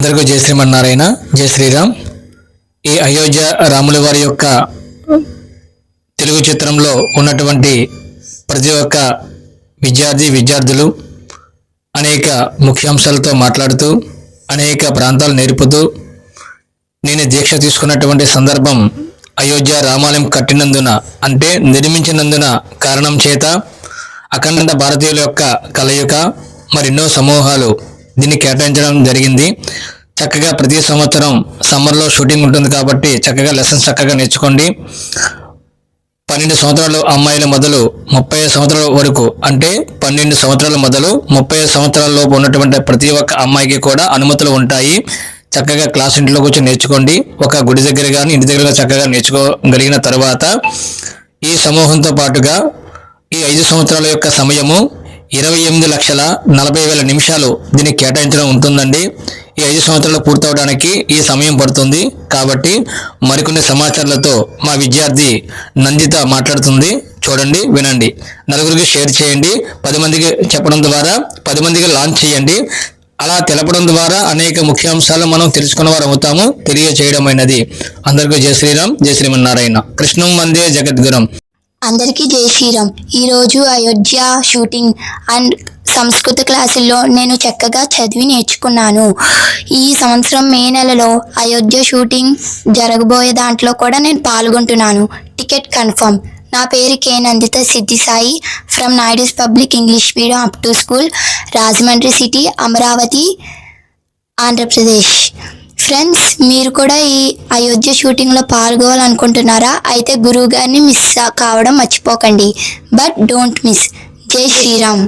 అందరికీ జై శ్రీమన్నారాయణ, జై శ్రీరామ్. ఈ అయోధ్య రాముల వారి యొక్క తెలుగు చిత్రంలో ఉన్నటువంటి ప్రతి ఒక్క విద్యార్థులు అనేక ముఖ్యాంశాలతో మాట్లాడుతూ అనేక ప్రాంతాలు నేర్పుతూ నేను దీక్ష తీసుకున్నటువంటి సందర్భం అయోధ్య రామాలయం కట్టినందున అంటే నిర్మించినందున కారణం చేత అఖండ భారతీయుల యొక్క కలయిక మరెన్నో సమూహాలు దీన్ని కేటాయించడం జరిగింది. చక్కగా ప్రతి సంవత్సరం సమ్మర్లో షూటింగ్ ఉంటుంది కాబట్టి చక్కగా లెసన్స్ చక్కగా నేర్చుకోండి. 12 సంవత్సరాల అమ్మాయిల మొదలు 30 సంవత్సరాల వరకు అంటే 12 సంవత్సరాల మొదలు 30 సంవత్సరాల లోపు ఉన్నటువంటి ప్రతి ఒక్క అమ్మాయికి కూడా అనుమతులు ఉంటాయి. చక్కగా క్లాస్ ఇంట్లో కూర్చొని నేర్చుకోండి. ఒక గుడి దగ్గర కానీ ఇంటి దగ్గర చక్కగా నేర్చుకోగలిగిన తర్వాత ఈ సమూహంతో పాటుగా ఈ 5 సంవత్సరాల యొక్క సమయము 28,40,000 నిమిషాలు దీనికి కేటాయించడం ఉంటుందండి. ఈ 5 సంవత్సరాలు పూర్తవడానికి ఈ సమయం పడుతుంది. కాబట్టి మరికొన్ని సమాచారాలతో మా విద్యార్థి నందిత మాట్లాడుతుంది. చూడండి, వినండి, నలుగురికి షేర్ చేయండి. 10 మందికి చెప్పడం ద్వారా 10 మందికి లాంచ్ చేయండి. అలా తెలపడం ద్వారా అనేక ముఖ్యాంశాలు మనం తెలుసుకున్న వారు అవుతాము. తెలియచేయడమైనది. అందరికీ జై శ్రీరామ్, జై శ్రీమన్నారాయణ. కృష్ణం వందే జగద్గురం. అందరికీ జై శ్రీరామ్. ఈరోజు అయోధ్య షూటింగ్ అండ్ సంస్కృత క్లాసుల్లో నేను చక్కగా చదివి నేర్చుకున్నాను. ఈ సంవత్సరం మే నెలలో అయోధ్య షూటింగ్ జరగబోయే దాంట్లో కూడా నేను పాల్గొంటున్నాను. Ticket confirm. నా పేరు కే నందిత సిద్ధి Sai from Naidu's public English medium up to school, Rajahmundry city, Amaravati, Andhra Pradesh. Friends, మీరు కూడా ఈ అయోధ్య షూటింగ్లో పాల్గొనాలనుకుంటున్నారా? అయితే గురువు గారిని మిస్ కావడం మర్చిపోకండి. But don't miss. జై శ్రీరామ్.